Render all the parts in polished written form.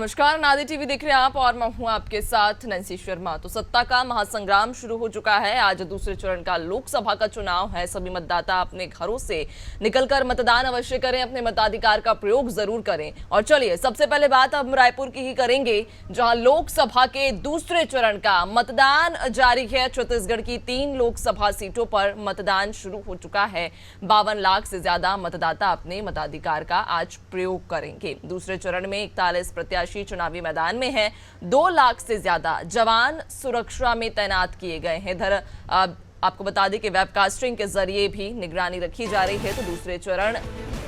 नमस्कार, नादी टीवी देख रहे हैं आप और मैं हूं आपके साथ नैन्सी शर्मा। तो सत्ता का महासंग्राम शुरू हो चुका है। आज दूसरे चरण का लोकसभा का चुनाव है। सभी मतदाता अपने घरों से निकलकर मतदान अवश्य करें, अपने मताधिकार का प्रयोग जरूर करें। और चलिए सबसे पहले बात हम रायपुर की ही करेंगे, जहां लोकसभा के दूसरे चरण का मतदान जारी है। छत्तीसगढ़ की 3 लोकसभा सीटों पर मतदान शुरू हो चुका है। 52 लाख से ज्यादा मतदाता अपने मताधिकार का आज प्रयोग करेंगे। दूसरे चरण में 41 प्रत्याशी चुनावी मैदान में है। 2 लाख से ज्यादा जवान सुरक्षा में तैनात किए गए हैं। इधर आपको बता दें कि वेबकास्टिंग के जरिए भी निगरानी रखी जा रही है। तो दूसरे चरण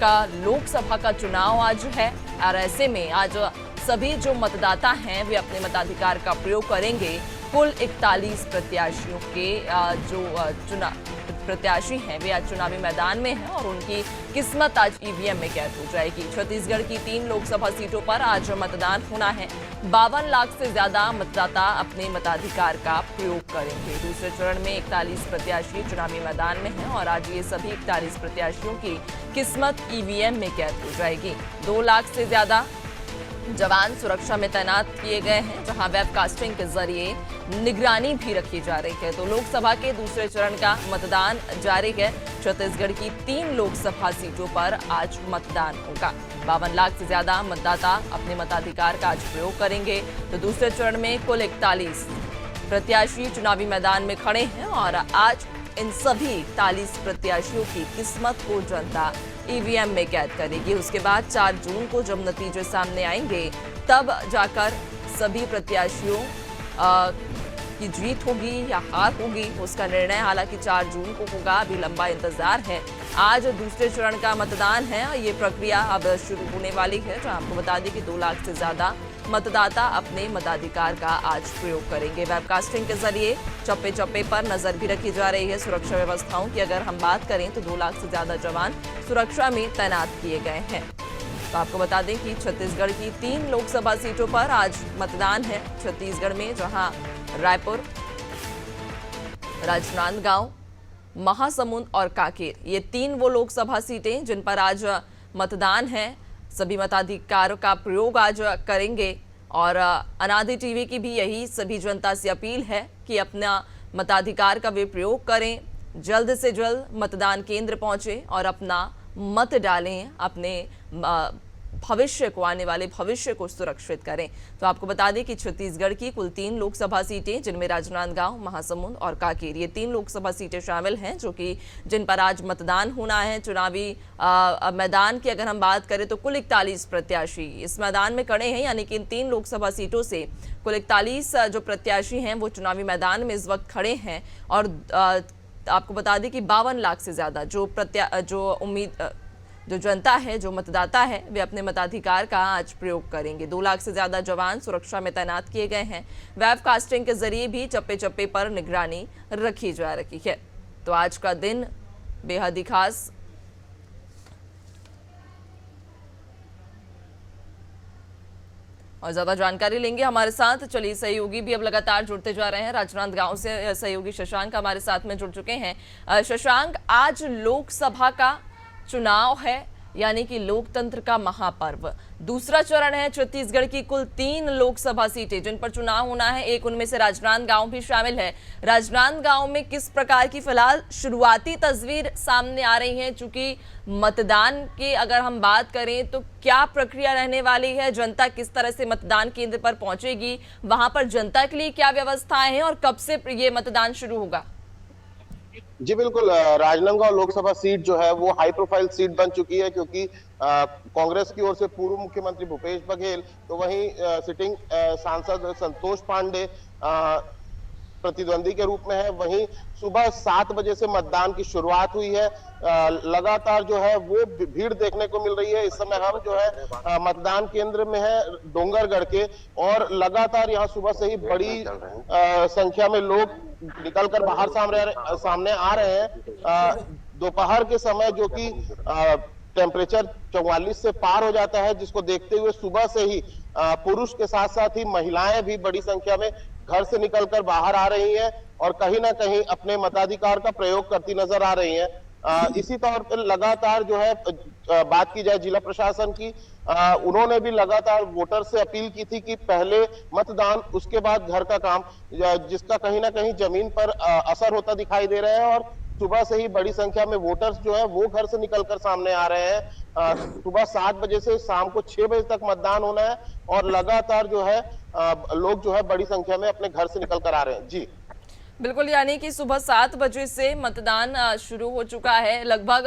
का लोकसभा का चुनाव आज है और ऐसे में आज सभी जो मतदाता हैं वे अपने मताधिकार का प्रयोग करेंगे। कुल 41 प्रत्याशियों के जो प्रत्याशी हैं वे आज चुनावी मैदान में हैं और उनकी किस्मत आज ईवीएम में कैद हो जाएगी। छत्तीसगढ़ की 3 लोकसभा सीटों पर आज मतदान होना है। 52 लाख से ज्यादा मतदाता अपने मताधिकार का प्रयोग करेंगे। दूसरे चरण में 41 प्रत्याशी चुनावी मैदान में हैं और आज ये सभी 41 प्रत्याशियों की किस्मत ईवीएम में कैद हो जाएगी। 2 लाख से ज्यादा जवान सुरक्षा में तैनात किए गए हैं, जहां वेबकास्टिंग के जरिए निगरानी भी रखी जा रही है। तो लोकसभा के दूसरे चरण का मतदान जारी है। छत्तीसगढ़ की 3 लोकसभा सीटों पर आज मतदान होगा। 52 लाख से ज्यादा मतदाता अपने मताधिकार का आज प्रयोग करेंगे। तो दूसरे चरण में कुल 41 प्रत्याशी चुनावी मैदान में खड़े हैं और आज इन सभी 41 प्रत्याशियों की किस्मत को जनता ईवीएम में कैद करेगी। उसके बाद 4 जून को जब नतीजे सामने आएंगे तब जाकर सभी प्रत्याशियों की जीत होगी या हार होगी उसका निर्णय हालांकि 4 जून को होगा। अभी लंबा इंतजार है। आज दूसरे चरण का मतदान है। ये प्रक्रिया अब शुरू होने वाली है, जहां आपको बता दें कि 2 लाख से ज्यादा मतदाता अपने मताधिकार का आज प्रयोग करेंगे। वेबकास्टिंग के जरिए चप्पे चप्पे पर नजर भी रखी जा रही है। सुरक्षा व्यवस्थाओं की अगर हम बात करें तो 2 लाख से ज्यादा जवान सुरक्षा में तैनात किए गए हैं। तो आपको बता दें कि छत्तीसगढ़ की 3 लोकसभा सीटों पर आज मतदान है। छत्तीसगढ़ में जहां रायपुर, राजनांदगांव, महासमुंद और कांकेर, ये 3 वो लोकसभा सीटें जिन पर आज मतदान है। सभी मताधिकार का प्रयोग आज करेंगे और अनादि टीवी की भी यही सभी जनता से अपील है कि अपना मताधिकार का वे प्रयोग करें, जल्द से जल्द मतदान केंद्र पहुंचे और अपना मत डालें, अपने भविष्य को, आने वाले भविष्य को सुरक्षित करें। तो आपको बता दें कि छत्तीसगढ़ की कुल 3 लोकसभा सीटें, जिनमें राजनांदगांव, महासमुंद और कांकेर, ये 3 लोकसभा सीटें शामिल हैं जो कि जिन पर आज मतदान होना है। चुनावी मैदान की अगर हम बात करें तो कुल 41 प्रत्याशी इस मैदान में खड़े हैं, यानी कि इन 3 लोकसभा सीटों से कुल 41 जो प्रत्याशी हैं वो चुनावी मैदान में इस वक्त खड़े हैं। और आपको बता दें कि 52 लाख से ज्यादा जो जनता है, जो मतदाता है, वे अपने मताधिकार का आज प्रयोग करेंगे। 2 लाख से ज्यादा जवान सुरक्षा में तैनात किए गए हैं। वेबकास्टिंग के जरिए भी चप्पे चप्पे पर निगरानी रखी जा रही है। तो आज का दिन बेहद ही खास। और ज्यादा जानकारी लेंगे हमारे साथ चलिए सहयोगी भी अब लगातार जुड़ते जा रहे हैं। राजनांदगांव से सहयोगी शशांक हमारे साथ में जुड़ चुके हैं। शशांक, आज लोकसभा का चुनाव है, यानी कि लोकतंत्र का महापर्व। दूसरा चरण है। छत्तीसगढ़ की कुल 3 लोकसभा सीटें जिन पर चुनाव होना है, एक उनमें से राजनांदगांव भी शामिल है। राजनांदगांव में किस प्रकार की फिलहाल शुरुआती तस्वीर सामने आ रही है? चूंकि मतदान की अगर हम बात करें तो क्या प्रक्रिया रहने वाली है, जनता किस तरह से मतदान केंद्र पर पहुंचेगी, वहां पर जनता के लिए क्या व्यवस्थाएं हैं और कब से ये मतदान शुरू होगा? जी बिल्कुल, राजनांदगांव लोकसभा सीट जो है वो हाई प्रोफाइल सीट बन चुकी है, क्योंकि कांग्रेस की ओर से पूर्व मुख्यमंत्री भूपेश बघेल, तो वहीं सिटिंग सांसद संतोष पांडे प्रतिद्वंदी के रूप में है। वहीं सुबह 7 बजे से मतदान की शुरुआत हुई है। लगातार जो है वो भीड़ देखने को मिल रही है। इस समय हम जो है मतदान केंद्र में है डोंगरगढ़ के, और लगातार यहाँ सुबह से ही बड़ी संख्या में लोग निकलकर बाहर सामने आ रहे हैं। दोपहर के समय जो कि टेम्परेचर 44 से पार हो जाता है, जिसको देखते हुए सुबह से ही पुरुष के साथ साथ ही महिलाएं भी बड़ी संख्या में घर से निकलकर बाहर आ रही हैं और कहीं ना कहीं अपने मताधिकार का प्रयोग करती नजर आ रही हैं। इसी तौर पर लगातार जो है बात की जाए जिला प्रशासन की, उन्होंने भी लगातार वोटर से अपील की थी कि पहले मतदान उसके बाद घर का काम, जिसका कहीं ना कहीं जमीन पर असर होता दिखाई दे रहा है। और सुबह से ही बड़ी संख्या में वोटर्स जो है वो घर से निकलकर सामने आ रहे हैं। सुबह 7 बजे से शाम को 6 बजे तक मतदान होना है और लगातार जो है लोग जो है बड़ी संख्या में अपने घर से निकल कर आ रहे हैं। जी बिल्कुल, यानी कि सुबह 7 बजे से मतदान शुरू हो चुका है। लगभग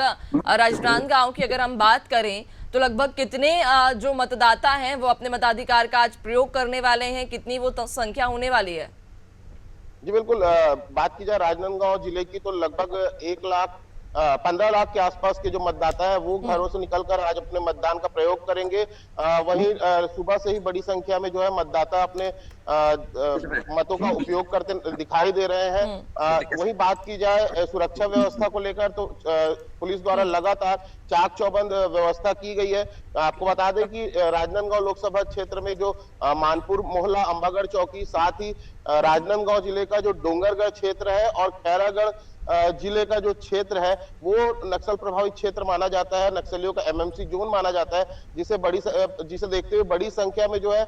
राजनांदगांव की अगर हम बात करें तो लगभग कितने जो मतदाता हैं वो अपने मताधिकार का आज प्रयोग करने वाले हैं, कितनी वो संख्या होने वाली है? जी बिल्कुल, बात की जाए राजनांदगांव जिले की तो लगभग 15 लाख के आसपास के जो मतदाता है वो घरों से निकलकर आज अपने मतदान का प्रयोग करेंगे। वहीं सुबह से ही बड़ी संख्या में जो है मतदाता अपने मतों का उपयोग करते दिखाई दे रहे हैं। वहीं बात की जाए सुरक्षा व्यवस्था को लेकर तो पुलिस द्वारा लगातार चाक चौबंद व्यवस्था की गई है। आपको बता दें कि राजनांदगांव लोकसभा क्षेत्र में जो मानपुर मोहल्ला, अंबागढ़ चौकी, साथ ही राजनांदगांव जिले का जो डोंगरगढ़ क्षेत्र है और खैरागढ़ जिले का जो क्षेत्र है वो नक्सल प्रभावित क्षेत्र माना जाता है, नक्सलियों का एमएमसी जोन माना जाता है, जिसे देखते हुए बड़ी संख्या में जो है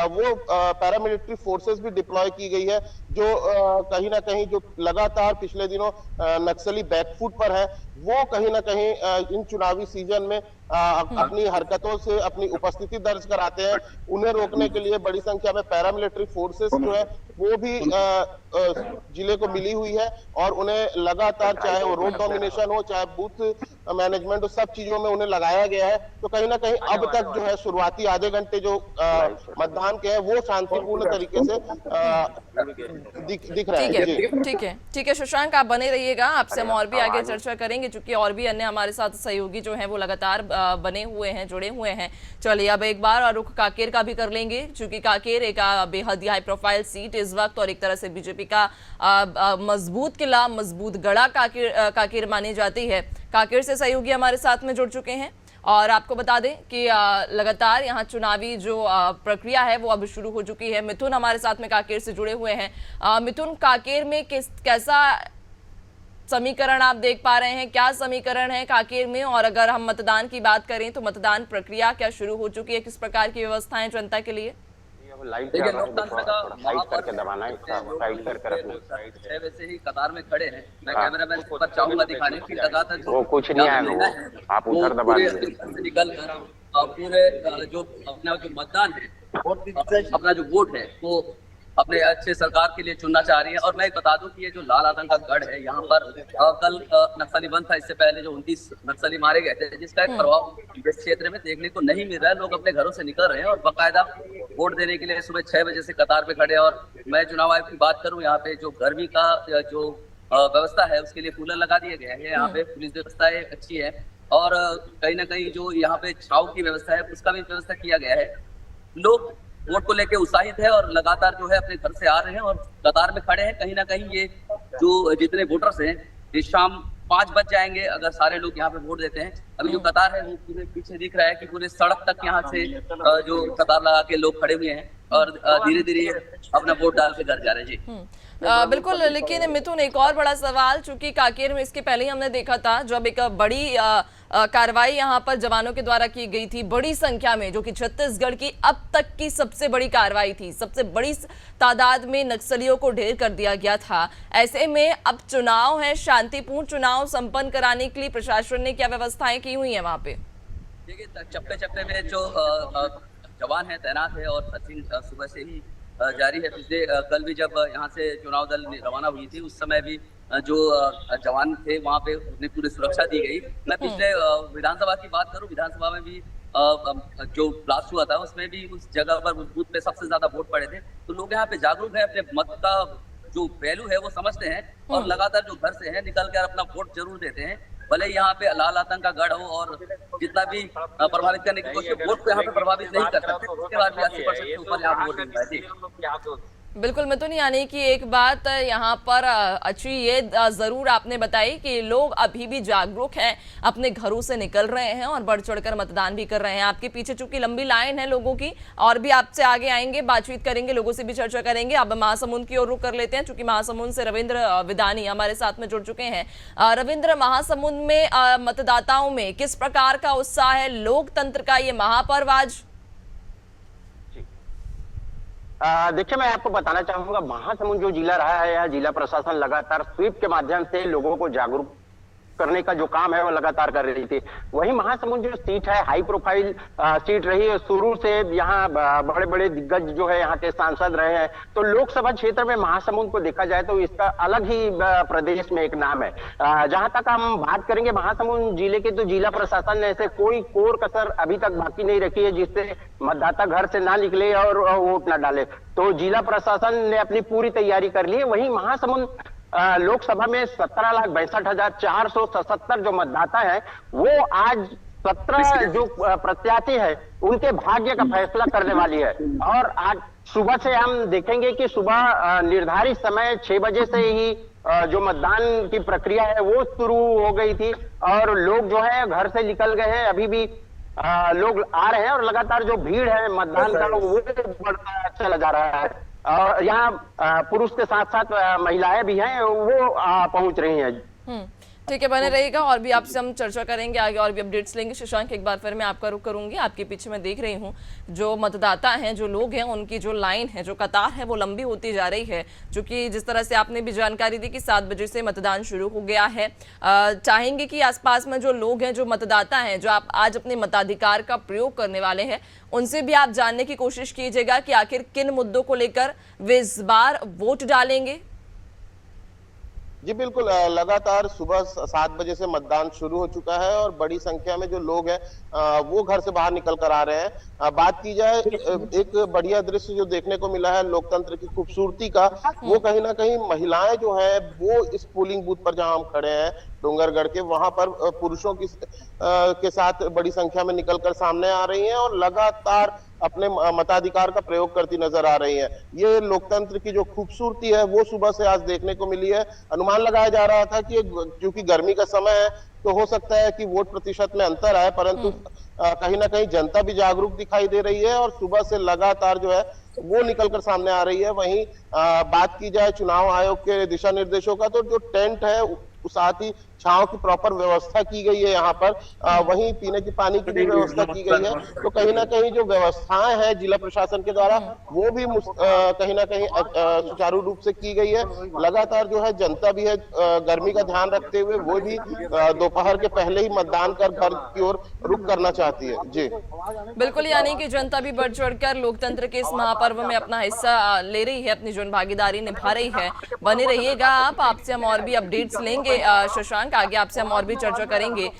वो पैरामिलिट्री फोर्सेस भी डिप्लॉय की गई है, जो कहीं ना कहीं जो लगातार पिछले दिनों नक्सली बैकफुट पर है, वो कहीं ना कहीं इन चुनावी सीजन में अपनी हरकतों से अपनी उपस्थिति दर्ज कराते हैं। उन्हें रोकने के लिए बड़ी संख्या में पैरामिलिट्री फोर्सेस जो है वो भी जिले को मिली हुई है और उन्हें लगातार, चाहे वो रोड डोमिनेशन हो, चाहे बूथ मैनेजमेंट हो, सब चीजों में उन्हें लगाया गया है। तो कहीं ना कहीं अब तक जो है शुरुआती आधे घंटे जो मतदान के हैं वो शांतिपूर्ण तरीके से दिख रहे हैं। ठीक है शशांक, आप बने रहिएगा, आपसे हम और भी आगे चर्चा करेंगे, क्योंकि और भी अन्य हमारे साथ सहयोगी जो हैं वो लगातार बने हुए हैं, जुड़े हुए हैं। चलिए अब एक बार रुख काकेर का भी कर लेंगे, क्योंकि काकेर एक बेहद हाई प्रोफाइल सीट इस वक्त और एक तरह से बीजेपी का मजबूत किला, मजबूत गढ़ा काकेर मानी जाती है। काकेर से सहयोगी हमारे साथ में जुड़ चुके हैं और आपको बता दें कि लगातार यहाँ चुनावी जो प्रक्रिया है वो अब शुरू हो चुकी है। मिथुन हमारे साथ में काकेर से जुड़े हुए हैं। मिथुन, काकेर में कैसा समीकरण आप देख पा रहे हैं, क्या समीकरण है काकेर में? और अगर हम मतदान की बात करें तो मतदान प्रक्रिया क्या शुरू हो चुकी है, किस प्रकार की व्यवस्थाएं जनता के लिए? देखिए, लोकतंत्र का करके दबाना है, साइड कर अपने 6 बजे से ही कतार में खड़े हैं। मैं कैमरामैन को चाहूंगा दिखाने की लगातार वो कुछ नहीं आया, आप उधर दबा निकल कर पूरे जो अपना जो मतदान है, अपना जो वोट है वो अपने अच्छे सरकार के लिए चुनना चाह रही है। और मैं बता दूं कि ये जो लाल आतंक का गढ़ है, यहाँ पर कल नक्सली बंद था, इससे पहले जो 29 नक्सली मारे गए थे, जिसका एक प्रभाव इस क्षेत्र में देखने को नहीं मिल रहा है। लोग अपने घरों से निकल रहे हैं और बाकायदा वोट देने के लिए सुबह 6 बजे से कतार पे खड़े। और मैं चुनाव आयोग की बात करूं, यहाँ पे जो गर्मी का जो व्यवस्था है उसके लिए कूलर लगा दिए गए हैं। यहाँ पे पुलिस व्यवस्था अच्छी है और कहीं ना कहीं जो यहाँ पे छाव की व्यवस्था है उसका भी व्यवस्था किया गया है। लोग वोट को लेके उत्साहित है और लगातार जो है अपने घर से आ रहे हैं और कतार में खड़े हैं। कहीं ना कहीं ये जो जितने वोटर्स हैं, इस शाम 5 बज जाएंगे अगर सारे लोग यहाँ पे वोट देते हैं। अभी जो कतार है वो पूरे पीछे दिख रहा है कि पूरे सड़क तक यहाँ से जो कतार लगा के लोग खड़े हुए हैं और धीरे धीरे अपना वोट डाल के घर जा रहे हैं। जी बिल्कुल, लेकिन मिथुन एक और बड़ा सवाल, चूंकि काकेर में इसके पहले ही हमने देखा था जब एक बड़ी कार्रवाई यहाँ पर जवानों के द्वारा की गई थी बड़ी संख्या में, जो कि छत्तीसगढ़ की अब तक की सबसे बड़ी कार्रवाई थी, सबसे बड़ी तादाद में नक्सलियों को ढेर कर दिया गया था। ऐसे में अब चुनाव है, शांतिपूर्ण चुनाव संपन्न कराने के लिए प्रशासन ने क्या व्यवस्थाएं की हुई है वहाँ पे? देखिए, चप्पे चप्पे में जो जवान है तैनात है और सर्चिंग सुबह से ही जारी है। पिछले कल भी जब यहाँ से चुनाव दल रवाना हुई थी उस समय भी जो जवान थे वहाँ पे उन्हें पूरी सुरक्षा दी गई। मैं पिछले विधानसभा की बात करूँ, विधानसभा में भी जो ब्लास्ट हुआ था उसमें भी उस जगह पर उस बूथ पे सबसे ज्यादा वोट पड़े थे। तो लोग यहाँ पे जागरूक है, अपने मत का जो वैल्यू है वो समझते हैं और लगातार जो घर से है निकल कर अपना वोट जरूर देते हैं। भले यहाँ पे लाल आतंक का गढ़ हो और जितना भी प्रभावित करने की कोशिश, वोट को यहाँ पे प्रभावित नहीं कर सकते। उसके बाद भी 80% से ऊपर यहाँ वोट मिलता है। बिल्कुल मिथुन, यानी कि एक बात यहाँ पर अच्छी ये जरूर आपने बताई कि लोग अभी भी जागरूक हैं, अपने घरों से निकल रहे हैं और बढ़ चढ़कर मतदान भी कर रहे हैं। आपके पीछे चूंकि लंबी लाइन है लोगों की, और भी आपसे आगे आएंगे, बातचीत करेंगे, लोगों से भी चर्चा करेंगे। अब महासमुंद की ओर रुख कर लेते हैं, चूंकि महासमुंद से रविंद्र विदानी हमारे साथ में जुड़ चुके हैं। रविंद्र, महासमुंद में मतदाताओं में किस प्रकार का उत्साह है? लोकतंत्र का ये महापर्व आज। देखिए, मैं आपको बताना चाहूंगा, महासमुंद जो जिला रहा है, यह जिला प्रशासन लगातार स्वीप के माध्यम से लोगों को जागरूक करने का जो काम है वो लगातार कर रही थी। वही महासमुंद जो सीट है, हाई प्रोफाइल सीट रही है। शुरू से यहाँ बड़े बड़े दिग्गज जो है यहाँ के सांसद रहे हैं। तो लोकसभा क्षेत्र में महासमुंद को देखा जाए तो इसका अलग ही प्रदेश में एक नाम है। जहां तक हम बात करेंगे महासमुंद जिले के, तो जिला प्रशासन ने ऐसे कोई कोर कसर अभी तक बाकी नहीं रखी है जिससे मतदाता घर से ना निकले और वोट ना डाले। तो जिला प्रशासन ने अपनी पूरी तैयारी कर ली है। वहीं महासमुंद लोकसभा में 17,62,477 जो मतदाता है, वो आज 17 जो प्रत्याशी है उनके भाग्य का फैसला करने वाली है। और आज सुबह से हम देखेंगे कि सुबह निर्धारित समय 6 बजे से ही जो मतदान की प्रक्रिया है वो शुरू हो गई थी और लोग जो है घर से निकल गए हैं। अभी भी लोग आ रहे हैं और लगातार जो भीड़ है मतदान का वो बढ़ता चला जा रहा है। और यहाँ पुरुष के साथ साथ महिलाएं भी हैं, वो पहुंच रही हैं। ठीक है, बने रहेगा और भी आपसे हम चर्चा करेंगे आगे, और भी अपडेट्स लेंगे। शशांक, एक बार फिर मैं आपका रुख करूंगी। आपके पीछे मैं देख रही हूँ जो मतदाता हैं, जो लोग हैं, उनकी जो लाइन है, जो कतार है, वो लंबी होती जा रही है। क्योंकि जिस तरह से आपने भी जानकारी दी कि 7 बजे से मतदान शुरू हो गया है। चाहेंगे कि आसपास में जो लोग हैं, जो मतदाता हैं, जो आप आज अपने मताधिकार का प्रयोग करने वाले हैं, उनसे भी आप जानने की कोशिश कीजिएगा कि आखिर किन मुद्दों को लेकर वे इस बार वोट डालेंगे। जी बिल्कुल, लगातार सुबह 7 बजे से मतदान शुरू हो चुका है और बड़ी संख्या में जो लोग हैं वो घर से बाहर निकल कर आ रहे हैं। बात की जाए, एक बढ़िया दृश्य जो देखने को मिला है लोकतंत्र की खूबसूरती का, वो कहीं ना कहीं महिलाएं जो है वो इस पोलिंग बूथ पर जहां हम खड़े हैं डोंगरगढ़ के, वहां पर पुरुषों की के साथ बड़ी संख्या में निकलकर सामने आ रही हैं और लगातार अपने मताधिकार का प्रयोग करती नजर आ रही है। ये लोकतंत्र की जो खूबसूरती है वो सुबह से आज देखने को मिली है। अनुमान लगाया जा रहा था कि क्योंकि गर्मी का समय है तो हो सकता है कि वोट प्रतिशत में अंतर आए, परंतु कहीं ना कहीं जनता भी जागरूक दिखाई दे रही है और सुबह से लगातार जो है वो निकलकर सामने आ रही है। वहीं बात की जाए चुनाव आयोग के दिशा निर्देशों का, तो जो टेंट है साथ ही छांव की प्रॉपर व्यवस्था की गई है यहाँ पर, वहीं पीने की पानी की भी व्यवस्था की गई है। तो कहीं ना कहीं जो व्यवस्थाएं हैं जिला प्रशासन के द्वारा वो भी कहीं ना कहीं सुचारू रूप से की गई है। लगातार जो है जनता भी है गर्मी का ध्यान रखते हुए वो भी दोपहर के पहले ही मतदान कर घर की ओर रुख करना चाहती है। जी बिल्कुल, यानी कि जनता भी बढ़ चढ़कर लोकतंत्र के इस महापर्व में अपना हिस्सा ले रही है, अपनी जो भागीदारी निभा रही है। बने रहिएगा आप, आपसे हम और भी अपडेट्स लेंगे। शशांक, आगे आपसे हम और भी चर्चा करेंगे।